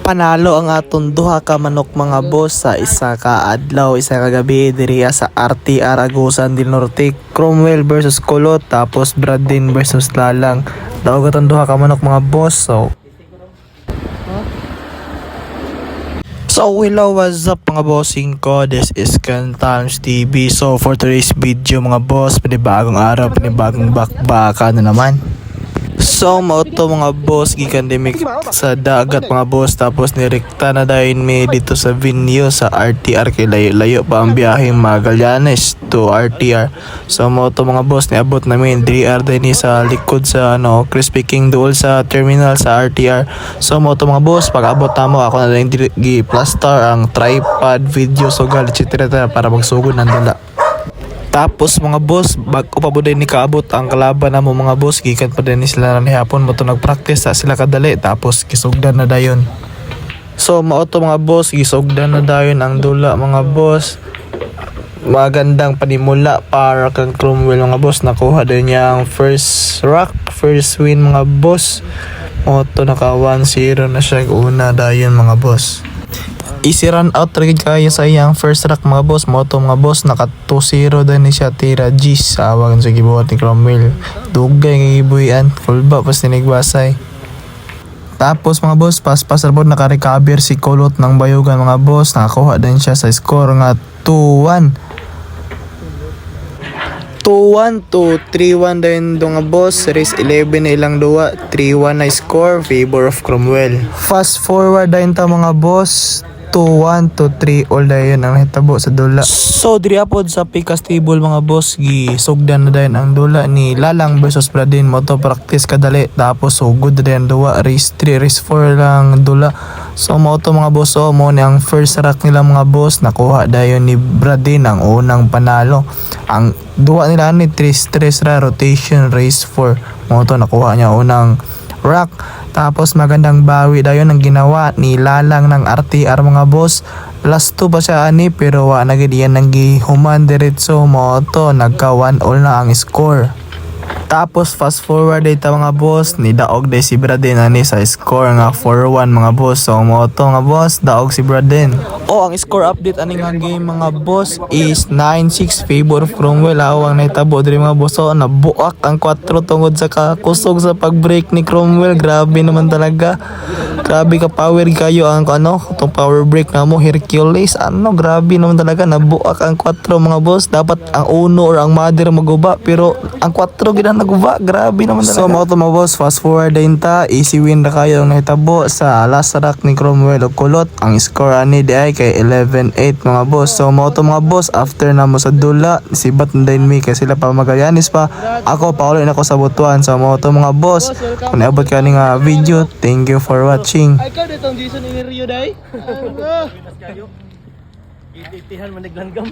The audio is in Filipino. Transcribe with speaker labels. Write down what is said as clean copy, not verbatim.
Speaker 1: Panalo ang aton duha ka manok mga boss sa isa ka adlaw, isa ka gabi diriya sa RTR Agusan del Norte. Cromwell versus Kulot, tapos Bradin versus Lalang. Daog aton duha ka manok mga boss. So hello, what's up mga bossing ko? This is Ken Times TV. So for today's video mga boss, panibagong araw, panibagong bakbaka na naman. So mauto mga boss, gikan din sa dagat mga boss, tapos nirekta na dahil may dito sa venue sa RTR, kay layo pa ang biyaheng Magallanes to RTR. So mauto mga boss, niabot namin DRR din sa likod sa Crispy King dool sa terminal sa RTR. So mauto mga boss, pag abot tamo ako na lang gi-plaster ang tripod, video, sugal, etc. para magsugod ng dala. Tapos mga boss, bago pa din ni kaabot ang kalaban na mo mga boss, gikan pa din sila na hapon mo to nagpractice sa sila kadali, tapos gisugdan na dayon. So mauto mga boss, gisugdan na dayon ang dula mga boss. Magandang panimula para kang Cromwell mga boss, nakuha din niya ang first rock, first win mga boss. Mauto naka 1-0 na siya una dayon mga boss. Easy run out trigid kaya sa iyang first rack mga boss. Moto mga boss, naka 2-0 din ni siya tira G's. Awagan sa gibuhat ni Cromwell. Dugay ng gibuhian, full ba pas tinigbasay. Tapos mga boss, pas rabot naka-recover si Kulot ng Bayugan mga boss. Nakakuha din siya sa score nga 2-1 to 3-1 din do nga boss. Race 11 na ilang duwa, 3-1 na score favor of Cromwell. Fast forward din ta mga boss, 2-1 to 3 all dayon ang hitabo sa dula. So diri apod sa Picas table mga boss, gisugdan na dayon ang dula ni Lalang versus Bradin. Moto practice kadali, tapos sugod din duwa, race 3 race 4 lang dula. So moto mga boss, mo ni ang first rack nila mga boss, nakuha dayon ni Bradin ang unang panalo. Ang duwa nila ni 3 ra rotation race 4, moto nakuha niya unang rack. Tapos magandang bawi dayon ang ginawa ni Lalang ng RTR mga boss. Last 2 pa siya ani, pero wa na gid yan nang gihuman diretso, mo to nagka 1-1 na ang score. Tapos fast forward dito mga boss, ni daog day si Bradin ani sa score nga 4-1 mga boss. So mo to nga boss, daog si Bradin. Ang score update ani nga game mga boss is 9-6 favor of Cromwell. Ang naitabo diri mga boss. So nabuak ang 4 tungod sa kakusog sa pag-break ni Cromwell. Grabe naman talaga. Grabe ka power kayo ang itong power break na mo Hercules. Grabe naman talaga, nabuak ang 4 mga boss. Dapat ang uno or ang mother maguba, pero ang 4 gina naguba. Grabe naman talaga. So mga mga boss, fast forward din ta, easy win na kayo ang nahitabo sa last rack ni Cromwell o Kulot. Ang score ani di ay kay 11-8 mga boss. So mga boss, after na mo sa dula, sibat na din mi kay sila pa Magallanes pa. Ako paulit na ko sa butuan. So mga boss, kung naabot ka nga video, thank you for watching.
Speaker 2: Ay ka ditong Jason in Rio day. Itihan man naglanggam.